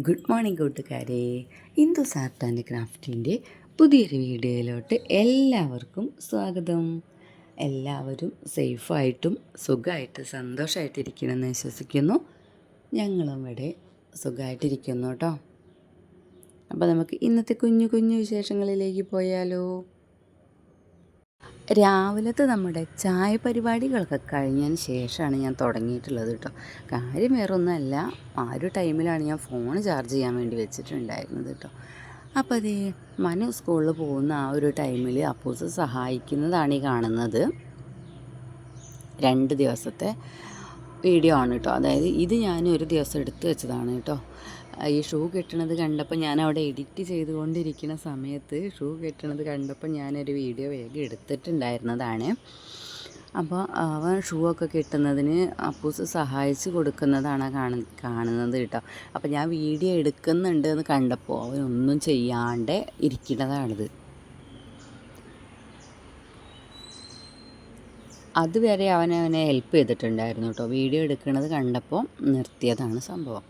Good morning കൂട്ടുകാരെ. Hindus art and ക്രാഫ്റ്റിൻ്റെ പുതിയൊരു വീഡിയോയിലോട്ട് എല്ലാവർക്കും സ്വാഗതം. എല്ലാവരും സേഫായിട്ടും സുഖമായിട്ട് സന്തോഷമായിട്ടിരിക്കണമെന്ന് വിശ്വസിക്കുന്നു. ഞങ്ങളും ഇവിടെ സുഖമായിട്ടിരിക്കുന്നു കേട്ടോ. അപ്പോൾ നമുക്ക് ഇന്നത്തെ കുഞ്ഞു കുഞ്ഞു വിശേഷങ്ങളിലേക്ക് പോയാലോ. രാവിലത്തെ നമ്മുടെ ചായ പരിപാടികളൊക്കെ കഴിഞ്ഞതിന് ശേഷമാണ് ഞാൻ തുടങ്ങിയിട്ടുള്ളത് കേട്ടോ. കാര്യം വേറൊന്നുമല്ല, ആ ഒരു ടൈമിലാണ് ഞാൻ ഫോൺ ചാർജ് ചെയ്യാൻ വേണ്ടി വെച്ചിട്ടുണ്ടായിരുന്നത് കേട്ടോ. അപ്പോൾ അതേ മനു സ്കൂളിൽ പോകുന്ന ആ ഒരു ടൈമിൽ അപ്പൂസ് സഹായിക്കുന്നതാണ് ഈ കാണുന്നത്. 2 ദിവസത്തെ വീഡിയോ ആണ് കേട്ടോ. അതായത് ഇത് ഞാൻ ഒരു ദിവസം എടുത്ത് വെച്ചതാണ് കേട്ടോ. ഈ ഷൂ കെട്ടണത് കണ്ടപ്പോൾ ഞാൻ അവിടെ എഡിറ്റ് ചെയ്തുകൊണ്ടിരിക്കുന്ന സമയത്ത് ഷൂ കെട്ടണത് കണ്ടപ്പോൾ ഞാനൊരു വീഡിയോ വേഗം എടുത്തിട്ടുണ്ടായിരുന്നതാണ്. അപ്പോൾ അവൻ ഷൂ ഒക്കെ കെട്ടുന്നതിന് അപ്പൂസ് സഹായിച്ച് കൊടുക്കുന്നതാണ് കാണുന്നത് കേട്ടോ. അപ്പോൾ ഞാൻ വീഡിയോ എടുക്കുന്നുണ്ട് എന്ന് കണ്ടപ്പോൾ അവനൊന്നും ചെയ്യാണ്ട് ഇരിക്കുന്നതാണിത്. അതുവരെ അവനെ ഹെൽപ്പ് ചെയ്തിട്ടുണ്ടായിരുന്നു കേട്ടോ. വീഡിയോ എടുക്കുന്നത് കണ്ടപ്പോൾ നിർത്തിയതാണ് സംഭവം.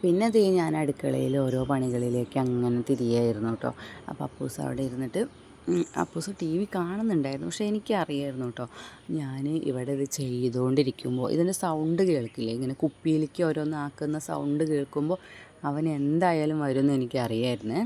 പിന്നെ അതേ ഞാൻ അടുക്കളയിൽ ഓരോ പണികളിലേക്ക് അങ്ങനെ തിരിയായിരുന്നു കേട്ടോ. അപ്പോൾ അപ്പൂസ് അവിടെ ഇരുന്നിട്ട് അപ്പൂസ് ടി വി കാണുന്നുണ്ടായിരുന്നു. പക്ഷേ എനിക്കറിയായിരുന്നു കേട്ടോ, ഞാൻ ഇവിടെ ഇത് ചെയ്തുകൊണ്ടിരിക്കുമ്പോൾ ഇതിൻ്റെ സൗണ്ട് കേൾക്കില്ലേ, ഇങ്ങനെ കുപ്പിയിലേക്ക് ഓരോന്നാക്കുന്ന സൗണ്ട് കേൾക്കുമ്പോൾ അവൻ എന്തായാലും വരുമെന്ന് എനിക്കറിയായിരുന്നേ.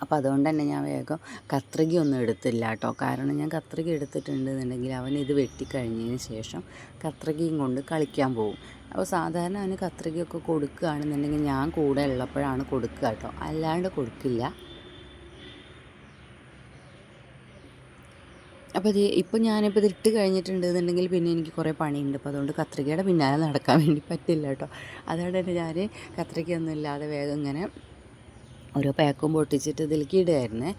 അപ്പോൾ അതുകൊണ്ട് തന്നെ ഞാൻ വേഗം കത്രികയൊന്നും എടുത്തില്ല കേട്ടോ. കാരണം ഞാൻ കത്രിക എടുത്തിട്ടുണ്ടെന്നുണ്ടെങ്കിൽ അവൻ ഇത് വെട്ടിക്കഴിഞ്ഞതിന് ശേഷം കത്രികയും കൊണ്ട് കളിക്കാൻ പോകും. അപ്പോൾ സാധാരണ അവന് കത്രികയൊക്കെ കൊടുക്കുകയാണെന്നുണ്ടെങ്കിൽ ഞാൻ കൂടെ ഉള്ളപ്പോഴാണ് കൊടുക്കുക കേട്ടോ, അല്ലാണ്ട് കൊടുക്കില്ല. അപ്പോൾ ഇപ്പോൾ ഞാനിപ്പോൾ ഇത് ഇട്ട് കഴിഞ്ഞിട്ടുണ്ടെന്നുണ്ടെങ്കിൽ പിന്നെ എനിക്ക് കുറേ പണിയുണ്ട്. അപ്പോൾ അതുകൊണ്ട് കത്രികയുടെ പിന്നാലെ നടക്കാൻ വേണ്ടി പറ്റില്ല കേട്ടോ. അതുകൊണ്ട് തന്നെ ഞാൻ കത്രികയൊന്നും ഇല്ലാതെ വേഗം ഇങ്ങനെ ഓരോ പാക്കും പൊട്ടിച്ചിട്ട് ഇതിലേക്ക് ഇടുമായിരുന്നേ.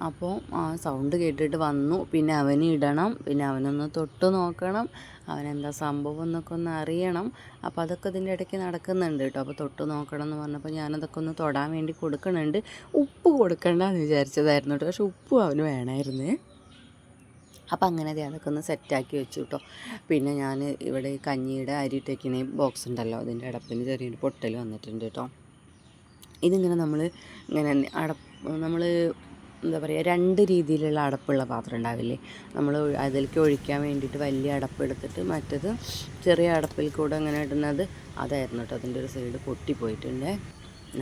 അപ്പോൾ സൗണ്ട് കേട്ടിട്ട് വന്നു. പിന്നെ അവന് ഇടണം, പിന്നെ അവനൊന്ന് തൊട്ട് നോക്കണം, അവനെന്താ സംഭവം എന്നൊക്കെ ഒന്ന് അറിയണം. അപ്പോൾ അതൊക്കെ ഇതിൻ്റെ ഇടയ്ക്ക് നടക്കുന്നുണ്ട് കേട്ടോ. അപ്പോൾ തൊട്ട് നോക്കണം എന്ന് പറഞ്ഞപ്പോൾ ഞാനതൊക്കെ ഒന്ന് തൊടാൻ വേണ്ടി കൊടുക്കണുണ്ട്. ഉപ്പ് കൊടുക്കണ്ടെന്ന് വിചാരിച്ചതായിരുന്നു കേട്ടോ, പക്ഷെ ഉപ്പും അവന് വേണമായിരുന്നേ. അപ്പോൾ അങ്ങനെ അതൊക്കെ ഒന്ന് സെറ്റാക്കി വെച്ചു കേട്ടോ. പിന്നെ ഞാൻ ഇവിടെ കഞ്ഞിയുടെ അരിയിട്ടേക്കിനെ ബോക്സ് ഉണ്ടല്ലോ, അതിൻ്റെ അടപ്പിന് ചെറിയൊരു പൊട്ടൽ വന്നിട്ടുണ്ട് കേട്ടോ. ഇതിങ്ങനെ നമ്മൾ എന്താ പറയുക, 2 രീതിയിലുള്ള അടപ്പുള്ള പാത്രം ഉണ്ടാവില്ലേ. നമ്മൾ അതിലേക്ക് ഒഴിക്കാൻ വേണ്ടിയിട്ട് വലിയ അടപ്പെടുത്തിട്ട് മറ്റത് ചെറിയ അടപ്പിൽ കൂടെ അങ്ങനെ ഇടുന്നത് അതായിരുന്നു കേട്ടോ. അതിൻ്റെ ഒരു സൈഡ് പൊട്ടിപ്പോയിട്ടുണ്ട്.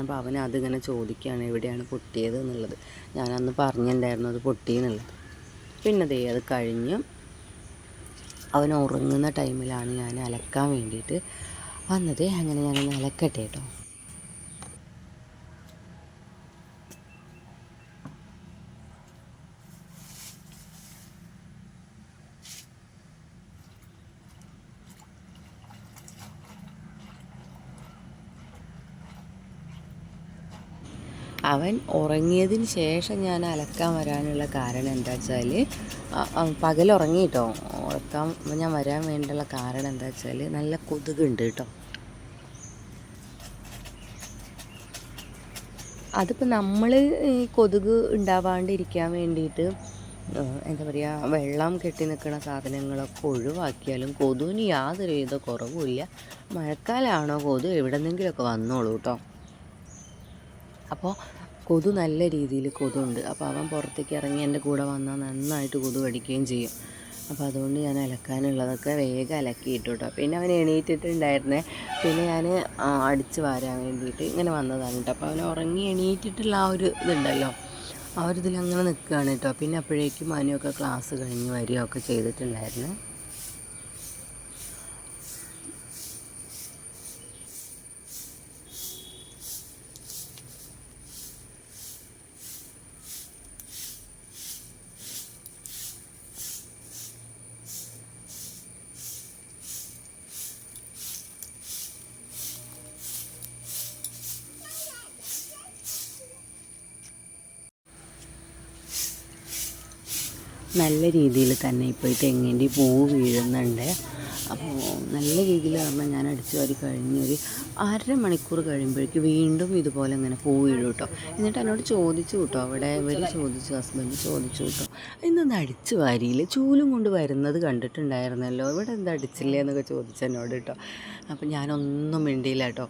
അപ്പോൾ അവന് അതിങ്ങനെ ചോദിക്കുകയാണ് എവിടെയാണ് പൊട്ടിയത് എന്നുള്ളത്. ഞാനന്ന് പറഞ്ഞിട്ടുണ്ടായിരുന്നു അത് പൊട്ടിയെന്നുള്ളത്. പിന്നെ അത് കഴിഞ്ഞ് അവൻ ഉറങ്ങുന്ന ടൈമിലാണ് ഞാൻ അലക്കാൻ വേണ്ടിയിട്ട് വന്നത്. അങ്ങനെ ഞാനൊന്ന് അലക്കട്ടെ കേട്ടോ. അവൻ ഉറങ്ങിയതിന് ശേഷം ഞാൻ അലക്കാൻ വരാനുള്ള കാരണം എന്താ വെച്ചാൽ, പകലുറങ്ങി കേട്ടോ. ഞാൻ വരാൻ വേണ്ടിയുള്ള കാരണം എന്താ വെച്ചാൽ നല്ല കൊതുകുണ്ട് കേട്ടോ. അതിപ്പോൾ നമ്മൾ ഈ കൊതുക് ഉണ്ടാവാണ്ടിരിക്കാൻ വേണ്ടിയിട്ട് എന്താ പറയുക, വെള്ളം കെട്ടി നിൽക്കുന്ന സാധനങ്ങളൊക്കെ ഒഴിവാക്കിയാലും കൊതുവിന് യാതൊരു വിധ കുറവുമില്ല. മഴക്കാലമാണോ കൊതു എവിടെന്നെങ്കിലുമൊക്കെ വന്നോളൂ കേട്ടോ. അപ്പോൾ കൊതു നല്ല രീതിയിൽ കൊതുണ്ട്. അപ്പോൾ അവൻ പുറത്തേക്ക് ഇറങ്ങി എൻ്റെ കൂടെ വന്നാൽ നന്നായിട്ട് കൊതു കടിക്കുകയും ചെയ്യും. അപ്പോൾ അതുകൊണ്ട് ഞാൻ അലക്കാനുള്ളതൊക്കെ വേഗം അലക്കിയിട്ടു കേട്ടോ. പിന്നെ അവൻ എണീറ്റിട്ടുണ്ടായിരുന്നേ. പിന്നെ ഞാൻ അടിച്ച് വാരാൻ വേണ്ടിയിട്ട് ഇങ്ങനെ വന്നതാണ് കേട്ടോ. അപ്പോൾ അവൻ ഉറങ്ങി എണീറ്റിട്ടുള്ള ആ ഒരു ഇതുണ്ടല്ലോ, ആ ഒരു ഇതിലങ്ങനെ നിൽക്കുകയാണ് കേട്ടോ. പിന്നെ അപ്പോഴേക്കും അവനൊക്കെ ക്ലാസ് കഴിഞ്ഞ് വരികയൊക്കെ ചെയ്തിട്ടുണ്ടായിരുന്നു. നല്ല രീതിയിൽ തന്നെ ഇപ്പോൾ ഈ തെങ്ങിൻ്റെ പൂവ് വീഴുന്നുണ്ട്. അപ്പോൾ നല്ല രീതിയിൽ പറഞ്ഞാൽ ഞാൻ അടിച്ചു വാരി കഴിഞ്ഞൊരു 1/2 മണിക്കൂർ കഴിയുമ്പോഴേക്ക് വീണ്ടും ഇതുപോലെ ഇങ്ങനെ പൂ വീഴും കേട്ടോ. എന്നിട്ട് എന്നോട് ചോദിച്ചു കേട്ടോ, അവിടെ ഇവർ ചോദിച്ചു, ഹസ്ബൻഡ് ചോദിച്ചു കേട്ടോ, ഇന്നൊന്ന് അടിച്ചു വാരിയില്ല, ചൂലും കൊണ്ട് വരുന്നത് കണ്ടിട്ടുണ്ടായിരുന്നല്ലോ, ഇവിടെ എന്താ അടിച്ചില്ലേ എന്നൊക്കെ ചോദിച്ചു എന്നോട് കേട്ടോ. അപ്പം ഞാനൊന്നും മിണ്ടിയില്ല കേട്ടോ.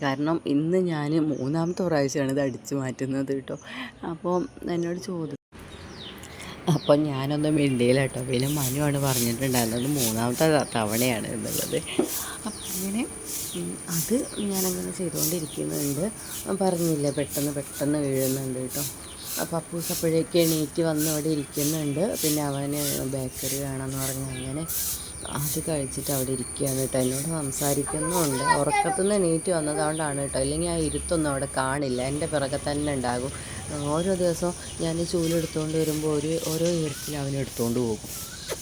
കാരണം ഇന്ന് ഞാൻ 3ാമത്തെ പ്രാവശ്യമാണ് ഇത് അടിച്ചു മാറ്റുന്നത് കേട്ടോ. അപ്പോൾ എന്നോട് അപ്പോൾ ഞാനൊന്നും മിണ്ടിയില്ല കേട്ടോ. പിന്നെ മനുവാണ് പറഞ്ഞിട്ടുണ്ടായിരുന്നത് 3ാമത്തെ തവണയാണ് എന്നുള്ളത്. അപ്പം അങ്ങനെ അത് ഞാനങ്ങനെ ചെയ്തുകൊണ്ടിരിക്കുന്നുണ്ട്. പറഞ്ഞില്ല, പെട്ടെന്ന് വീഴുന്നുണ്ട് കേട്ടോ. അപ്പോൾ അപ്പൂസ് അപ്പോഴേക്ക് എണീറ്റ് വന്ന് അവിടെ ഇരിക്കുന്നുണ്ട്. പിന്നെ അവന് ബേക്കറി വേണമെന്ന് പറഞ്ഞ് അങ്ങനെ അത് കഴിച്ചിട്ട് അവിടെ ഇരിക്കുകയാണ് കേട്ടോ. എന്നോട് സംസാരിക്കുന്നുമുണ്ട്. ഉറക്കത്തുനിന്ന് എണീറ്റ് വന്നതുകൊണ്ടാണ് കേട്ടോ. ഇല്ലെങ്കിൽ ആ ഇരുത്തൊന്നും അവിടെ കാണില്ല, എൻ്റെ പിറകെ തന്നെ ഉണ്ടാകും. ഓരോ ദിവസവും ഞാൻ ചൂലെടുത്തുകൊണ്ട് വരുമ്പോൾ ഓരോ ഈർക്കിൽ അവനെടുത്തുകൊണ്ട് പോകും.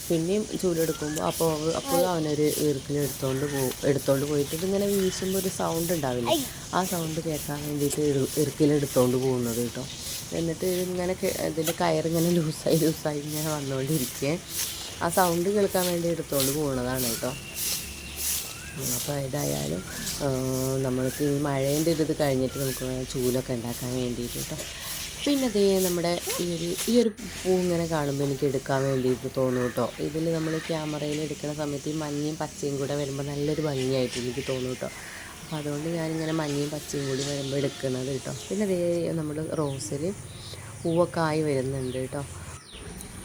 പിന്നെയും ചൂലെടുക്കുമ്പോൾ അപ്പോൾ അവനൊരു ഈർക്കിൽ എടുത്തുകൊണ്ട് പോയിട്ട് ഇതിങ്ങനെ വീശുമ്പോൾ ഒരു സൗണ്ട് ഉണ്ടാവില്ല, ആ സൗണ്ട് കേൾക്കാൻ വേണ്ടിയിട്ട് ഈർക്കിലെടുത്തുകൊണ്ട് പോകുന്നത് കേട്ടോ. എന്നിട്ട് ഇതിങ്ങനെ ഇതിൻ്റെ കയറിങ്ങനെ ലൂസായി ഇങ്ങനെ വന്നുകൊണ്ടിരിക്കുക. ആ സൗണ്ട് കേൾക്കാൻ വേണ്ടി എടുത്തുകൊണ്ട് പോകുന്നതാണ് കേട്ടോ. അപ്പോൾ ഏതായാലും നമ്മൾക്ക് ഈ മഴേൻ്റെ ഇത് കഴിഞ്ഞിട്ട് നമുക്ക് ചൂലൊക്കെ ഉണ്ടാക്കാൻ വേണ്ടിയിട്ട് കേട്ടോ. പിന്നെ അതേ നമ്മുടെ ഈ ഒരു പൂ ഇങ്ങനെ കാണുമ്പോൾ എനിക്ക് എടുക്കാൻ വേണ്ടിയിട്ട് തോന്നും കേട്ടോ. ഇതിൽ നമ്മൾ ക്യാമറയിൽ എടുക്കുന്ന സമയത്ത് ഈ മഞ്ഞയും പച്ചയും കൂടെ വരുമ്പോൾ നല്ലൊരു ഭംഗിയായിട്ട് എനിക്ക് തോന്നും കേട്ടോ. അപ്പോൾ അതുകൊണ്ട് ഞാനിങ്ങനെ മഞ്ഞയും പച്ചയും കൂടി വരുമ്പോൾ എടുക്കുന്നത് കേട്ടോ. പിന്നെ അതേ നമ്മുടെ റോസിൽ പൂവൊക്കെ ആയി വരുന്നുണ്ട് കേട്ടോ.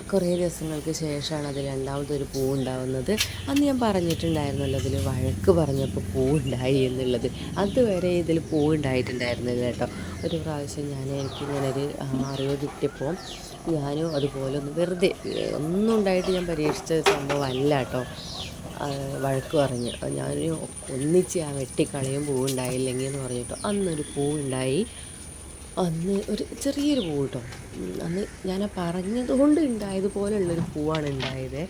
കുറേ ദിവസങ്ങൾക്ക് ശേഷമാണ് അത് രണ്ടാമതൊരു പൂ ഉണ്ടാവുന്നത്. അന്ന് ഞാൻ പറഞ്ഞിട്ടുണ്ടായിരുന്നല്ലോ അതിൽ വഴക്ക് പറഞ്ഞപ്പോൾ പൂ ഉണ്ടായി എന്നുള്ളത്. അതുവരെ ഇതിൽ പൂ ഉണ്ടായിട്ടുണ്ടായിരുന്നില്ല കേട്ടോ. ഒരു പ്രാവശ്യം എനിക്കിങ്ങനെ ഒരു അറിവ് കിട്ടിയപ്പോൾ ഞാനും അതുപോലെ ഒന്ന് വെറുതെ ഒന്നും ഉണ്ടായിട്ട് ഞാൻ പരീക്ഷിച്ച സംഭവമല്ല കേട്ടോ. വഴക്ക് പറഞ്ഞ് ഞാൻ ഒന്നിച്ച് വെട്ടിക്കളയും പൂവുണ്ടായില്ലെങ്കിൽ എന്ന് പറഞ്ഞിട്ടോ. അന്നൊരു പൂവുണ്ടായി. അന്ന് ഒരു ചെറിയൊരു പൂ കേട്ടോ. അന്ന് ഞാൻ പറഞ്ഞതുകൊണ്ട് ഉണ്ടായതുപോലെയുള്ളൊരു പൂവാണ് ഉണ്ടായത്.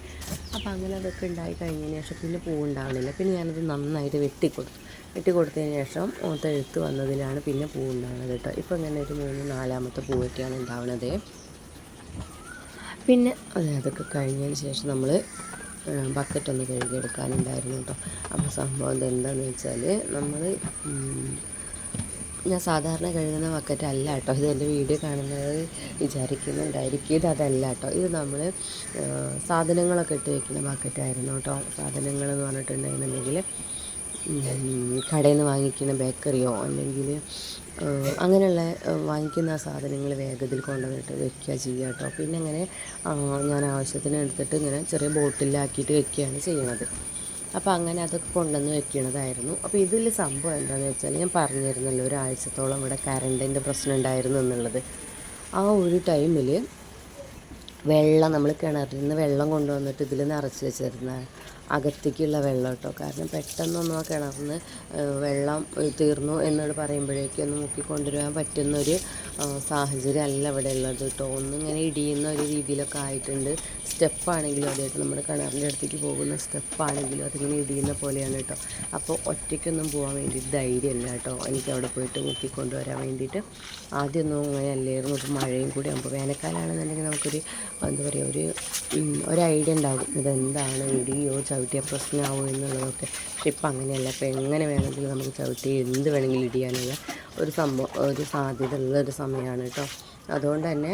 അപ്പോൾ അങ്ങനെ അതൊക്കെ ഉണ്ടായി കഴിഞ്ഞതിന് ശേഷം പിന്നെ പൂവുണ്ടാവണില്ല. പിന്നെ ഞാനത് നന്നായിട്ട് വെട്ടിക്കൊടുത്തതിന് ശേഷം തെഴുത്ത് വന്നതിലാണ് പിന്നെ പൂവുണ്ടാവുന്നത് കേട്ടോ. ഇപ്പോൾ ഇങ്ങനെ ഒരു 3-4ാമത്തെ പൂവൊക്കെയാണ് ഉണ്ടാവുന്നത്. പിന്നെ അതൊക്കെ കഴിഞ്ഞതിന് ശേഷം നമ്മൾ ബക്കറ്റൊന്ന് കഴുകിയെടുക്കാനുണ്ടായിരുന്നു കേട്ടോ. അപ്പോൾ സംഭവം എന്താണെന്ന് വെച്ചാൽ ഞാൻ സാധാരണ കഴുകുന്ന ബക്കറ്റ് അല്ല കേട്ടോ. ഇത് എൻ്റെ വീഡിയോ കാണുന്നത് വിചാരിക്കുന്നുണ്ടായിരിക്കും ഇതല്ല കേട്ടോ. ഇത് നമ്മൾ സാധനങ്ങളൊക്കെ ഇട്ട് വയ്ക്കുന്ന ബക്കറ്റായിരുന്നു കേട്ടോ. സാധനങ്ങളെന്ന് പറഞ്ഞിട്ടുണ്ടെന്നുണ്ടെങ്കിൽ കടയിൽ നിന്ന് വാങ്ങിക്കുന്ന ബേക്കറിയോ അല്ലെങ്കിൽ അങ്ങനെയുള്ള വാങ്ങിക്കുന്ന സാധനങ്ങൾ വേഗത്തിൽ കൊണ്ടുവന്നിട്ട് വെക്കുക ചെയ്യുക കേട്ടോ. പിന്നെ ഇങ്ങനെ ഞാൻ ആവശ്യത്തിന് എടുത്തിട്ട് ഇങ്ങനെ ചെറിയ ബോട്ടിലാക്കിയിട്ട് വെക്കുകയാണ് ചെയ്യണത്. അപ്പോൾ അങ്ങനെ അതൊക്കെ കൊണ്ടുവന്ന് വെക്കണതായിരുന്നു. അപ്പോൾ ഇതിൽ സംഭവം എന്താണെന്ന് വെച്ചാൽ ഞാൻ പറഞ്ഞിരുന്നല്ലോ ഒരാഴ്ചത്തോളം ഇവിടെ കറണ്ടിൻ്റെ പ്രശ്നം ഉണ്ടായിരുന്നു എന്നുള്ളത്. ആ ഒരു ടൈമിൽ നമ്മൾ കിണറിൽ നിന്ന് വെള്ളം കൊണ്ടുവന്നിട്ട് ഇതിൽ നിറച്ച് വെച്ചിരുന്ന അകത്തേക്കുള്ള വെള്ളം കേട്ടോ. കാരണം പെട്ടെന്നൊന്നും ആ കിണറിന് വെള്ളം തീർന്നു എന്നോട് പറയുമ്പോഴേക്കും ഒന്ന് മുക്കിക്കൊണ്ടുവരാൻ പറ്റുന്നൊരു സാഹചര്യം അല്ല ഇവിടെ ഉള്ളത് കേട്ടോ. ഒന്നിങ്ങനെ ഇടിയുന്ന ഒരു രീതിയിലൊക്കെ ആയിട്ടുണ്ട്. സ്റ്റെപ്പാണെങ്കിലും അതായിട്ട് നമ്മുടെ കിണറിൻ്റെ അടുത്തേക്ക് പോകുന്ന സ്റ്റെപ്പാണെങ്കിലും അതിങ്ങനെ ഇടിയുന്ന പോലെയാണ് കേട്ടോ. അപ്പോൾ ഒറ്റയ്ക്കൊന്നും പോകാൻ വേണ്ടിയിട്ട് ധൈര്യമില്ല കേട്ടോ എനിക്ക് അവിടെ പോയിട്ട് മുക്കിക്കൊണ്ടുവരാൻ വേണ്ടിയിട്ട്. ആദ്യമൊന്നും അങ്ങനെ അല്ലായിരുന്നു. ഇപ്പോൾ മഴയും കൂടി ആകുമ്പോൾ വേനൽക്കാലമാണെന്നുണ്ടെങ്കിൽ നമുക്കൊരു എന്താ പറയുക ഒരു ഐഡിയ ഉണ്ടാകും ഇതെന്താണ് ഇടിയോ ചവിട്ടിയ പ്രശ്നമാവോ എന്നുള്ളതൊക്കെ. പക്ഷെ ഇപ്പം അങ്ങനെയല്ല. ഇപ്പം എങ്ങനെ വേണമെങ്കിലും നമുക്ക് ചവിട്ടി എന്ത് വേണമെങ്കിലും ഇടിയാനുള്ള ഒരു സാധ്യത ഉള്ളൊരു സമയമാണ് കേട്ടോ. അതുകൊണ്ട് തന്നെ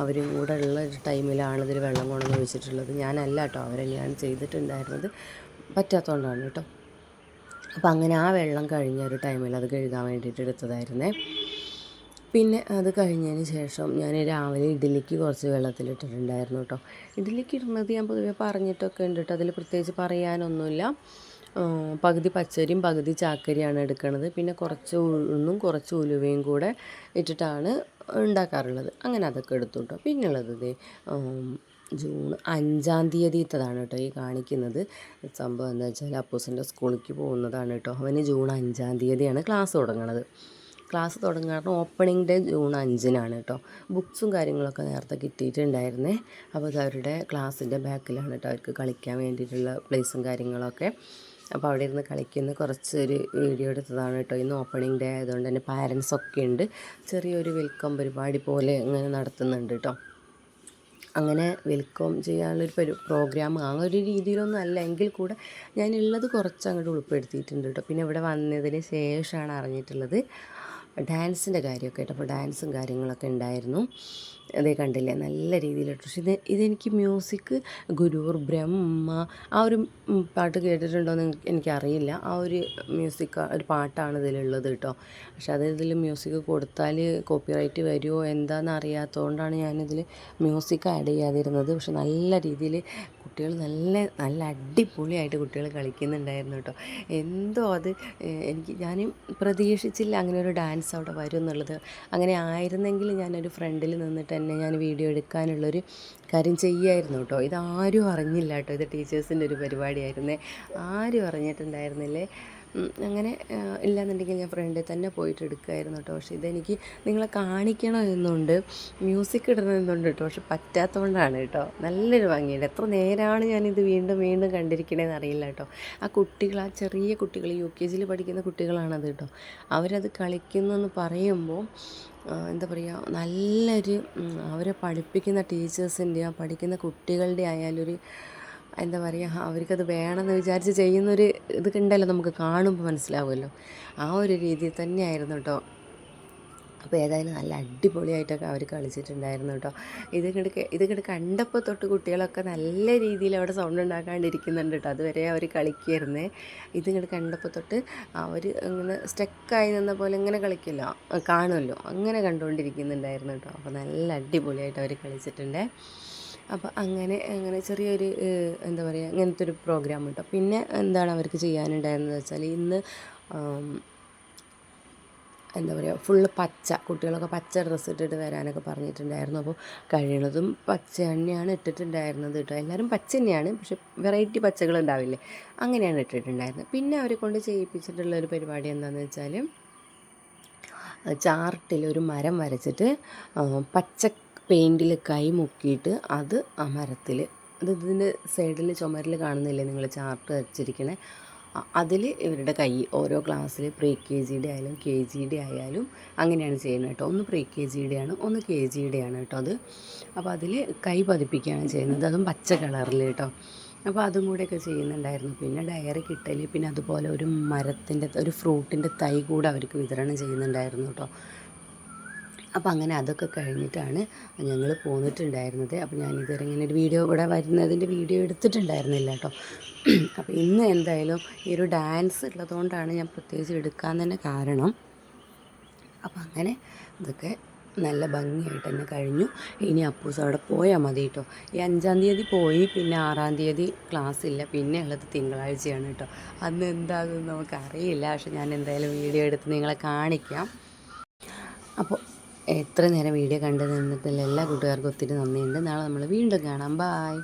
അവരും കൂടെ ഉള്ള ഒരു ടൈമിലാണ് ഇതിൽ വെള്ളം കൊണ്ടുവന്ന് വെച്ചിട്ടുള്ളത്. ഞാനല്ല കേട്ടോ, അവരെന്നെയാണ് ചെയ്തിട്ടുണ്ടായിരുന്നത്. പറ്റാത്തതുകൊണ്ടാണ് കേട്ടോ. അപ്പം അങ്ങനെ ആ വെള്ളം കഴിഞ്ഞ ഒരു ടൈമിൽ അത് കഴുകാൻ വേണ്ടിയിട്ട് എടുത്തതായിരുന്നേ. പിന്നെ അത് കഴിഞ്ഞതിന് ശേഷം ഞാൻ രാവിലെ ഇഡ്ഡലിക്ക് കുറച്ച് വെള്ളത്തിലിട്ടിട്ടുണ്ടായിരുന്നു കേട്ടോ. ഇഡ്ഡലിക്ക് ഇടുന്നത് ഞാൻ പൊതുവെ പറഞ്ഞിട്ടൊക്കെ ഉണ്ട് കേട്ടോ. അതിൽ പ്രത്യേകിച്ച് പറയാനൊന്നുമില്ല. പകുതി പച്ചരിയും പകുതി ചാക്കരിയാണ് എടുക്കുന്നത്. പിന്നെ കുറച്ച് ഉഴുന്നും കുറച്ച് ഉലുവയും കൂടെ ഇട്ടിട്ടാണ് ഉണ്ടാക്കാറുള്ളത്. അങ്ങനെ അതൊക്കെ എടുത്തു കേട്ടോ. പിന്നുള്ളത് ജൂൺ 5-ാം തീയതിത്തതാണ് കേട്ടോ ഈ കാണിക്കുന്നത്. സംഭവം എന്താ വെച്ചാൽ അപ്പൂസിൻ്റെ സ്കൂളിലേക്ക് പോകുന്നതാണ് കേട്ടോ. അവന് ജൂൺ 5-ാം തീയതിയാണ് ക്ലാസ് തുടങ്ങുന്നത്. ക്ലാസ് തുടങ്ങാറ് ഓപ്പണിംഗ് ഡേ ജൂൺ 5-നാണ് കേട്ടോ. ബുക്സും കാര്യങ്ങളൊക്കെ നേരത്തെ കിട്ടിയിട്ടുണ്ടായിരുന്നേ. അപ്പോൾ അത് അവരുടെ ക്ലാസ്സിൻ്റെ ബാക്കിലാണ് കേട്ടോ അവർക്ക് കളിക്കാൻ വേണ്ടിയിട്ടുള്ള പ്ലേസും കാര്യങ്ങളൊക്കെ. അപ്പോൾ അവിടെ ഇരുന്ന് കളിക്കുന്ന കുറച്ചൊരു വീഡിയോ എടുത്തതാണ് കേട്ടോ. ഇന്ന് ഓപ്പണിംഗ് ഡേ ആയതുകൊണ്ട് തന്നെ പാരൻസൊക്കെ ഉണ്ട്. ചെറിയൊരു വെൽക്കം പരിപാടി പോലെ ഇങ്ങനെ നടത്തുന്നുണ്ട് കേട്ടോ. അങ്ങനെ വെൽക്കം ചെയ്യാനുള്ളൊരു പ്രോഗ്രാം ആ ഒരു രീതിയിലൊന്നും അല്ല എങ്കിൽ കൂടെ ഞാനുള്ളത് കുറച്ച് അങ്ങോട്ട് ഉൾപ്പെടുത്തിയിട്ടുണ്ട് കേട്ടോ. പിന്നെ ഇവിടെ വന്നതിന് ശേഷമാണ് അറിഞ്ഞിട്ടുള്ളത് ഡാൻസിൻ്റെ കാര്യമൊക്കെ കേട്ടോ. അപ്പോൾ ഡാൻസും കാര്യങ്ങളൊക്കെ ഉണ്ടായിരുന്നു. അതേ കണ്ടില്ലേ, നല്ല രീതിയിലിട്ട്. പക്ഷേ ഇതെനിക്ക് മ്യൂസിക് ഗുരുർ ബ്രഹ്മ ആ ഒരു പാട്ട് കേട്ടിട്ടുണ്ടോയെന്ന് എനിക്കറിയില്ല. ആ ഒരു ഒരു പാട്ടാണ് ഇതിലുള്ളത് കേട്ടോ. പക്ഷെ ഇതിൽ മ്യൂസിക് കൊടുത്താൽ കോപ്പിറൈറ്റ് വരുമോ എന്താണെന്ന് അറിയാത്തതുകൊണ്ടാണ് ഞാനിതിൽ മ്യൂസിക് ആഡ് ചെയ്യാതിരുന്നത്. പക്ഷെ നല്ല രീതിയിൽ കുട്ടികൾ നല്ല നല്ല അടിപൊളിയായിട്ട് കുട്ടികൾ കളിക്കുന്നുണ്ടായിരുന്നു കേട്ടോ. എന്തോ അത് ഞാൻ പ്രതീക്ഷിച്ചില്ല അങ്ങനെ ഒരു ഡാൻസ് അവിടെ വരും എന്നുള്ളത്. അങ്ങനെ ആയിരുന്നെങ്കിൽ ഞാനൊരു ഫ്രണ്ടിൽ നിന്നിട്ട് തന്നെ ഞാൻ വീഡിയോ എടുക്കാനുള്ളൊരു കാര്യം ചെയ്യായിരുന്നു കേട്ടോ. ഇതാരും അറിഞ്ഞില്ല കേട്ടോ, ഇത് ടീച്ചേഴ്സിൻ്റെ ഒരു പരിപാടിയായിരുന്നേ. ആരും അറിഞ്ഞിട്ടുണ്ടായിരുന്നില്ലേ. അങ്ങനെ ഇല്ലാന്നുണ്ടെങ്കിൽ ഞാൻ ഫ്രണ്ടിൽ തന്നെ പോയിട്ട് എടുക്കുമായിരുന്നു കേട്ടോ. പക്ഷേ ഇതെനിക്ക് നിങ്ങളെ കാണിക്കണമെന്നുണ്ട്, മ്യൂസിക് ഇടണമെന്നുണ്ട് കേട്ടോ. പക്ഷെ പറ്റാത്തതുകൊണ്ടാണ് കേട്ടോ. നല്ലൊരു ഭംഗിയുണ്ട്. എത്ര നേരമാണ് ഞാനിത് വീണ്ടും വീണ്ടും കണ്ടിരിക്കണേന്ന് അറിയില്ല കേട്ടോ. ആ കുട്ടികൾ, ആ ചെറിയ കുട്ടികൾ, UKG പഠിക്കുന്ന കുട്ടികളാണത് കേട്ടോ. അവരത് കളിക്കുന്നു എന്ന് പറയുമ്പോൾ എന്താ പറയുക, നല്ലൊരു അവരെ പഠിപ്പിക്കുന്ന ടീച്ചേഴ്സിൻ്റെ ആ പഠിക്കുന്ന കുട്ടികളുടെ ആയാലൊരു എന്താ പറയുക, അവർക്കത് വേണമെന്ന് വിചാരിച്ച് ചെയ്യുന്നൊരു ഇത് ഉണ്ടല്ലോ, നമുക്ക് കാണുമ്പോൾ മനസ്സിലാവുമല്ലോ. ആ ഒരു രീതിയിൽ തന്നെയായിരുന്നു കേട്ടോ. അപ്പോൾ ഏതായാലും നല്ല അടിപൊളിയായിട്ടൊക്കെ അവർ കളിച്ചിട്ടുണ്ടായിരുന്നു കേട്ടോ. ഇത് കണ്ടപ്പോൾ തൊട്ട് കുട്ടികളൊക്കെ നല്ല രീതിയിൽ അവിടെ സൗണ്ട് ഉണ്ടാക്കാണ്ടിരിക്കുന്നുണ്ട് കേട്ടോ. അതുവരെ അവർ കളിക്കുമായിരുന്നേ. കണ്ടപ്പോൾ തൊട്ട് അവർ ഇങ്ങനെ സ്റ്റക്കായി നിന്ന പോലെ ഇങ്ങനെ കളിക്കില്ല, കാണുമല്ലോ, അങ്ങനെ കണ്ടുകൊണ്ടിരിക്കുന്നുണ്ടായിരുന്നു കേട്ടോ. അപ്പോൾ നല്ല അടിപൊളിയായിട്ട് അവർ കളിച്ചിട്ടുണ്ട്. അപ്പോൾ അങ്ങനെ ചെറിയൊരു എന്താ പറയുക, ഇങ്ങനത്തെ ഒരു പ്രോഗ്രാം കേട്ടോ. പിന്നെ എന്താണ് അവർക്ക് ചെയ്യാനുണ്ടായിരുന്നത് വെച്ചാൽ, ഇന്ന് എന്താ പറയുക, ഫുള്ള് പച്ച, കുട്ടികളൊക്കെ പച്ച ഡ്രസ്സ് ഇട്ടിട്ട് വരാനൊക്കെ പറഞ്ഞിട്ടുണ്ടായിരുന്നു. അപ്പോൾ കഴിയണതും പച്ച തന്നെയാണ് ഇട്ടിട്ടുണ്ടായിരുന്നത് കേട്ടോ. എല്ലാവരും പച്ച തന്നെയാണ്, പക്ഷെ വെറൈറ്റി പച്ചകൾ ഉണ്ടാവില്ലേ, അങ്ങനെയാണ് ഇട്ടിട്ടുണ്ടായിരുന്നത്. പിന്നെ അവരെ കൊണ്ട് ചെയ്യിപ്പിച്ചിട്ടുള്ള ഒരു പരിപാടി എന്താണെന്ന് വെച്ചാൽ, ചാർട്ടിൽ ഒരു മരം വരച്ചിട്ട് പച്ച പെയിൻറ്റിൽ കൈ മുക്കിയിട്ട് അത് ആ മരത്തിൽ, ഇതിൻ്റെ സൈഡിൽ ചുമരിൽ കാണുന്നില്ലേ നിങ്ങൾ ചാർട്ട് വരച്ചിരിക്കണേ, അതിൽ ഇവരുടെ കൈ ഓരോ ക്ലാസ്സിൽ KGയുടെ ആയാലും KGയുടെ ആയാലും അങ്ങനെയാണ് ചെയ്യുന്നത് കേട്ടോ. ഒന്ന് KGയുടെ ആണ്, ഒന്ന് KGയുടെ ആണ് കേട്ടോ അത്. അപ്പോൾ അതിൽ കൈ പതിപ്പിക്കുകയാണ് ചെയ്യുന്നത്, അതും പച്ച കളറിൽ കേട്ടോ. അപ്പോൾ അതും കൂടെയൊക്കെ ചെയ്യുന്നുണ്ടായിരുന്നു. പിന്നെ ഡയറി കിട്ടൽ, പിന്നെ അതുപോലെ ഒരു മരത്തിൻ്റെ ഒരു ഫ്രൂട്ടിൻ്റെ തൈ കൂടെ അവർക്ക് വിതരണം ചെയ്യുന്നുണ്ടായിരുന്നു കേട്ടോ. അപ്പോൾ അങ്ങനെ അതൊക്കെ കഴിഞ്ഞിട്ടാണ് ഞങ്ങൾ പോന്നിട്ടുണ്ടായിരുന്നത്. അപ്പോൾ ഞാനിതുവരെ ഇങ്ങനെ ഒരു വീഡിയോ ഇവിടെ വരുന്നതിൻ്റെ വീഡിയോ എടുത്തിട്ടുണ്ടായിരുന്നില്ല കേട്ടോ. അപ്പോൾ ഇന്ന് എന്തായാലും ഈ ഒരു ഡാൻസ് ഉള്ളതുകൊണ്ടാണ് ഞാൻ പ്രത്യേകിച്ച് എടുക്കാൻ തന്നെ കാരണം. അപ്പോൾ അങ്ങനെ ഇതൊക്കെ നല്ല ഭംഗിയായിട്ട് തന്നെ കഴിഞ്ഞു. ഇനി അപ്പൂസ് അവിടെ പോയാൽ മതി കേട്ടോ. ഈ 5-ാം തീയതി പോയി, പിന്നെ 6-ാം തീയതി ക്ലാസ് ഇല്ല, പിന്നെ ഉള്ളത് തിങ്കളാഴ്ചയാണ് കേട്ടോ. അന്ന് എന്താകും നമുക്കറിയില്ല. പക്ഷെ ഞാൻ എന്തായാലും വീഡിയോ എടുത്ത് നിങ്ങളെ കാണിക്കാം. അപ്പോൾ എത്ര നേരം വീഡിയോ കണ്ടു നിന്നിട്ടില്ല എല്ലാ കൂട്ടുകാർക്കും ഒത്തിരി നന്ദിയുണ്ട്. നാളെ നമ്മൾ വീണ്ടും കാണാം. ബായ്.